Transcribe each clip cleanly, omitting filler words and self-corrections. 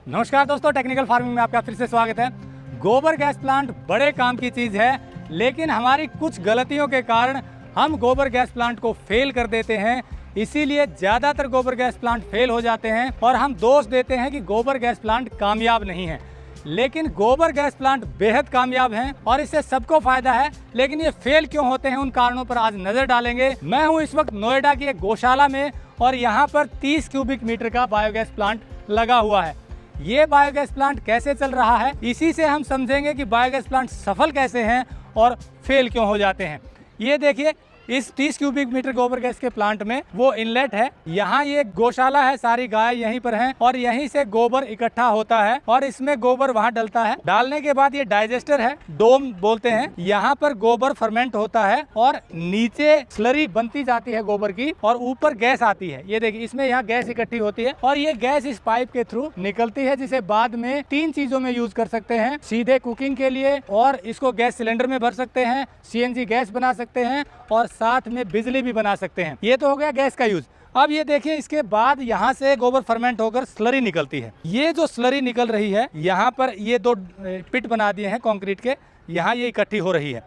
नमस्कार दोस्तों, technical farming में आपका फिर से स्वागत है। गोबर गैस प्लांट बड़े काम की चीज़ है, लेकिन हमारी कुछ गलतियों के कारण हम गोबर गैस प्लांट को फेल कर देते हैं। इसीलिए ज़्यादातर गोबर गैस प्लांट फेल हो जाते हैं और हम दोष देते हैं कि गोबर गैस प्लांट कामयाब नहीं है। लेकिन गोबर गैस प्लांट बेहद कामयाब हैं और इससे सबको फायदा है। लेकिन ये फेल क्यों होते हैं, उन कारणों पर आज नजर डालेंगे। मैं हूँ इस वक्त नोएडा की एक गौशाला में और यहाँ पर 30 क्यूबिक मीटर का बायोगैस प्लांट लगा हुआ है। ये बायोगैस प्लांट कैसे चल रहा है, इसी से हम समझेंगे कि बायोगैस प्लांट सफल कैसे हैं और फेल क्यों हो जाते हैं। ये देखिए, इस 30 क्यूबिक मीटर गोबर गैस के प्लांट में वो इनलेट है। यहाँ ये गौशाला है, सारी गाय यहीं पर हैं और यहीं से गोबर इकट्ठा होता है और इसमें गोबर वहाँ डलता है। डालने के बाद ये डाइजेस्टर है, डोम बोलते हैं। यहाँ पर गोबर फर्मेंट होता है और नीचे स्लरी बनती जाती है गोबर की और ऊपर गैस आती है। ये देखिए, इसमें यहाँ गैस इकट्ठी होती है और ये गैस इस पाइप के थ्रू निकलती है, जिसे बाद में 3 चीजों में यूज कर सकते हैं। सीधे कुकिंग के लिए, और इसको गैस सिलेंडर में भर सकते हैं, सीएनजी गैस बना सकते हैं और साथ में बिजली भी बना सकते हैं। ये तो हो गया गैस का यूज। अब ये देखिए, इसके बाद यहाँ से गोबर फर्मेंट होकर स्लरी निकलती है। ये जो स्लरी निकल रही है, यहाँ पर ये 2 पिट बना दिए हैं कंक्रीट के, यहाँ ये इकट्ठी हो रही है।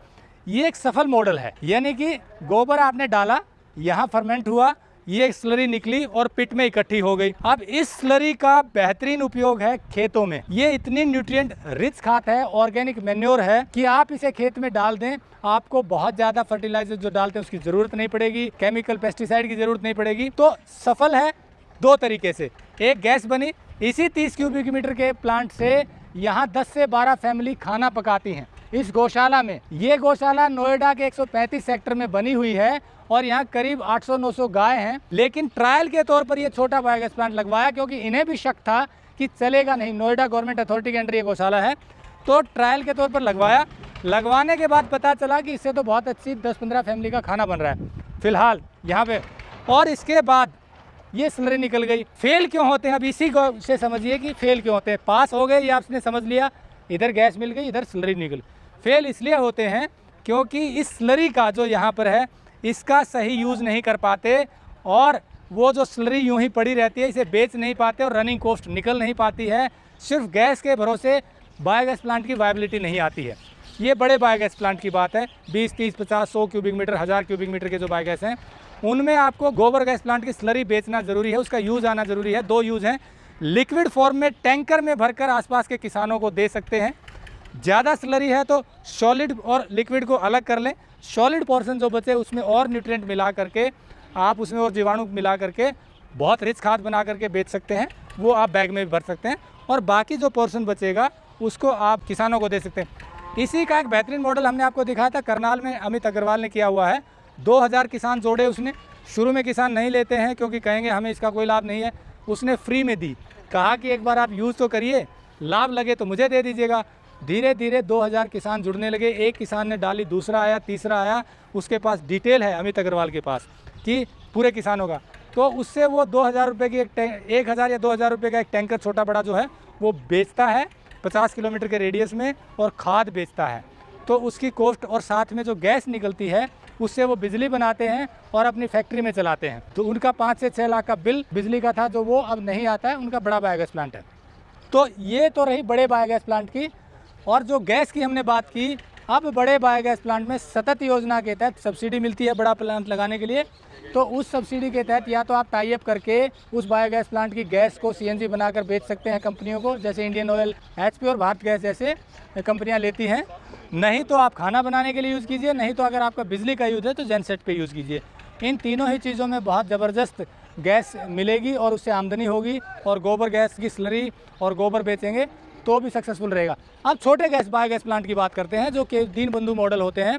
ये एक सफल मॉडल है, यानी कि गोबर आपने डाला, यहाँ फर्मेंट हुआ, ये स्लरी निकली और पिट में इकट्ठी हो गई। अब इस स्लरी का बेहतरीन उपयोग है खेतों में। ये इतनी न्यूट्रिएंट रिच खाद है, ऑर्गेनिक मैन्योर है कि आप इसे खेत में डाल दें, आपको बहुत ज्यादा फर्टिलाइजर जो डालते हैं उसकी जरूरत नहीं पड़ेगी, केमिकल पेस्टिसाइड की जरूरत नहीं पड़ेगी। तो सफल है 2 तरीके से। एक, गैस बनी, इसी 30 क्यूबिक मीटर के प्लांट से यहाँ 10 से 12 फैमिली खाना पकाती हैं इस गौशाला में। ये गौशाला नोएडा के 135 सेक्टर में बनी हुई है और यहाँ करीब 800-900 गाय हैं। लेकिन ट्रायल के तौर पर ये छोटा बायोगैस प्लांट लगवाया, क्योंकि इन्हें भी शक था कि चलेगा नहीं। नोएडा गवर्नमेंट अथॉरिटी के अंडर ये गौशाला है, तो ट्रायल के तौर पर लगवाया। लगवाने के बाद पता चला कि इससे तो बहुत अच्छी 10-15 फैमिली का खाना बन रहा है फिलहाल यहाँ पे। और इसके बाद ये स्लरी निकल गई। फेल क्यों होते हैं, अब इसी को से समझिए कि फेल क्यों होते हैं। पास हो गए, ये आपने समझ लिया, इधर गैस मिल गई, इधर स्लरी निकल। फेल इसलिए होते हैं क्योंकि इस स्लरी का जो यहाँ पर है, इसका सही यूज़ नहीं कर पाते और वो जो स्लरी यूं ही पड़ी रहती है, इसे बेच नहीं पाते और रनिंग कॉस्ट निकल नहीं पाती है। सिर्फ गैस के भरोसे बायोगैस प्लांट की वायबिलिटी नहीं आती है। ये बड़े बायोगैस प्लांट की बात है, 20, 30, 50, 100 क्यूबिक मीटर, 1000 क्यूबिक मीटर के जो बायोगैस हैं, उनमें आपको गोबर गैस प्लांट की स्लरी बेचना ज़रूरी है, उसका यूज़ आना ज़रूरी है। 2 यूज़ हैं। लिक्विड फॉर्म में टैंकर में भरकर आसपास के किसानों को दे सकते हैं। ज़्यादा स्लरी है तो सॉलिड और लिक्विड को अलग कर लें। सॉलिड पोर्शन जो बचे उसमें और न्यूट्रिएंट मिला करके आप उसमें और जीवाणु मिला करके बहुत रिच खाद बना करके बेच सकते हैं। वो आप बैग में भी भर सकते हैं और बाकी जो पोर्शन बचेगा उसको आप किसानों को दे सकते हैं। इसी का एक बेहतरीन मॉडल हमने आपको दिखाया था, करनाल में अमित अग्रवाल ने किया हुआ है। 2000 किसान जोड़े उसने। शुरू में किसान नहीं लेते हैं क्योंकि कहेंगे हमें इसका कोई लाभ नहीं है। उसने फ्री में दी, कहा कि एक बार आप यूज़ तो करिए, लाभ लगे तो मुझे दे दीजिएगा। धीरे धीरे 2000 किसान जुड़ने लगे। एक किसान ने डाली, दूसरा आया, तीसरा आया। उसके पास डिटेल है अमित अग्रवाल के पास कि पूरे किसानों का। तो उससे वो 2000 रुपये की 1000 या 2000 रुपये का एक टैंकर छोटा बड़ा जो है वो बेचता है 50 किलोमीटर के रेडियस में और खाद बेचता है। तो उसकी कॉस्ट और साथ में जो गैस निकलती है उससे वो बिजली बनाते हैं और अपनी फैक्ट्री में चलाते हैं। तो उनका 5 से 6 लाख का बिल बिजली का था, जो वो अब नहीं आता है। उनका बड़ा बायोगैस प्लांट है। तो ये तो रही बड़े बायोगैस प्लांट की। और जो गैस की हमने बात की, अब बड़े बायोगैस प्लांट में सतत योजना के तहत सब्सिडी मिलती है बड़ा प्लांट लगाने के लिए। तो उस सब्सिडी के तहत या तो आप टाई अप करके उस बायोगैस प्लांट की गैस को सीएनजी बनाकर बेच सकते हैं कंपनियों को, जैसे इंडियन ऑयल, एचपी और भारत गैस जैसे कंपनियां लेती हैं। नहीं तो आप खाना बनाने के लिए यूज़ कीजिए, नहीं तो अगर आपका बिजली का यूज़ है तो जेनसेट पे यूज़ कीजिए। इन तीनों ही चीज़ों में बहुत ज़बरदस्त गैस मिलेगी और उससे आमदनी होगी। और गोबर गैस की स्लरी और गोबर बेचेंगे तो भी सक्सेसफुल रहेगा। अब छोटे गैस बायोगैस प्लांट की बात करते हैं, जो कि दीनबंधु मॉडल होते हैं।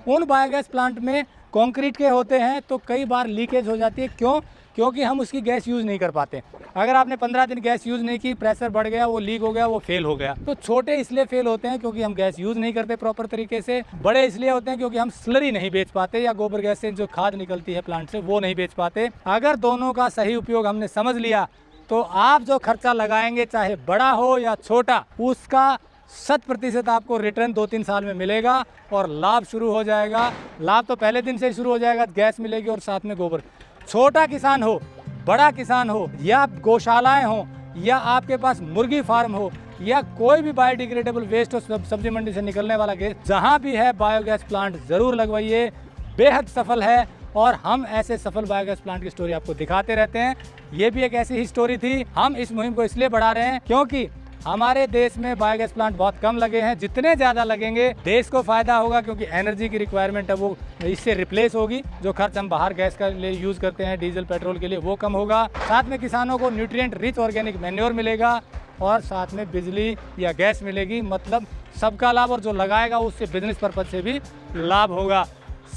उन बायोगैस प्लांट में कंक्रीट के होते हैं तो कई बार लीकेज हो जाती है। क्यों? क्योंकि हम उसकी गैस यूज़ नहीं कर पाते। अगर आपने 15 दिन गैस यूज़ नहीं की, प्रेशर बढ़ गया, वो लीक हो गया, वो फेल हो गया। तो छोटे इसलिए फेल होते हैं क्योंकि हम गैस यूज़ नहीं करते प्रॉपर तरीके से। बड़े इसलिए होते हैं क्योंकि हम स्लरी नहीं बेच पाते या गोबर गैस से जो खाद निकलती है प्लांट से वो नहीं बेच पाते। अगर दोनों का सही उपयोग हमने समझ लिया तो आप जो खर्चा लगाएंगे, चाहे बड़ा हो या छोटा, उसका 100% आपको रिटर्न 2-3 साल में मिलेगा और लाभ शुरू हो जाएगा। लाभ तो पहले दिन से ही शुरू हो जाएगा, गैस मिलेगी और साथ में गोबर। छोटा किसान हो, बड़ा किसान हो या गौशालाएं हो, या आपके पास मुर्गी फार्म हो या कोई भी बायोडिग्रेडेबल वेस्ट हो, सब्जी मंडी से निकलने वाला गैस, जहाँ भी है बायोगैस प्लांट ज़रूर लगवाइए। बेहद सफल है और हम ऐसे सफल बायोगैस प्लांट की स्टोरी आपको दिखाते रहते हैं। ये भी एक ऐसी ही स्टोरी थी। हम इस मुहिम को इसलिए बढ़ा रहे हैं क्योंकि हमारे देश में बायोगैस प्लांट बहुत कम लगे हैं। जितने ज़्यादा लगेंगे देश को फ़ायदा होगा, क्योंकि एनर्जी की रिक्वायरमेंट है वो इससे रिप्लेस होगी। जो खर्च हम बाहर गैस का लिए यूज़ करते हैं डीजल पेट्रोल के लिए, वो कम होगा। साथ में किसानों को न्यूट्रिएंट रिच ऑर्गेनिक मैन्योर मिलेगा और साथ में बिजली या गैस मिलेगी। मतलब सबका लाभ, और जो लगाएगा उससे बिजनेस पर्पज से भी लाभ होगा।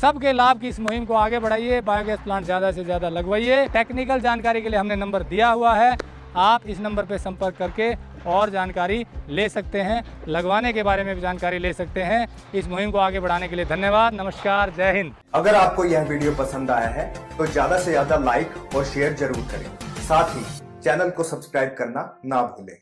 सबके लाभ की इस मुहिम को आगे बढ़ाइए, बायोगैस प्लांट ज़्यादा से ज़्यादा लगवाइए। टेक्निकल जानकारी के लिए हमने नंबर दिया हुआ है, आप इस नंबर पर संपर्क करके और जानकारी ले सकते हैं, लगवाने के बारे में भी जानकारी ले सकते हैं। इस मुहिम को आगे बढ़ाने के लिए धन्यवाद। नमस्कार, जय हिंद। अगर आपको यह वीडियो पसंद आया है तो ज्यादा से ज्यादा लाइक और शेयर जरूर करें। साथ ही चैनल को सब्सक्राइब करना ना भूलें।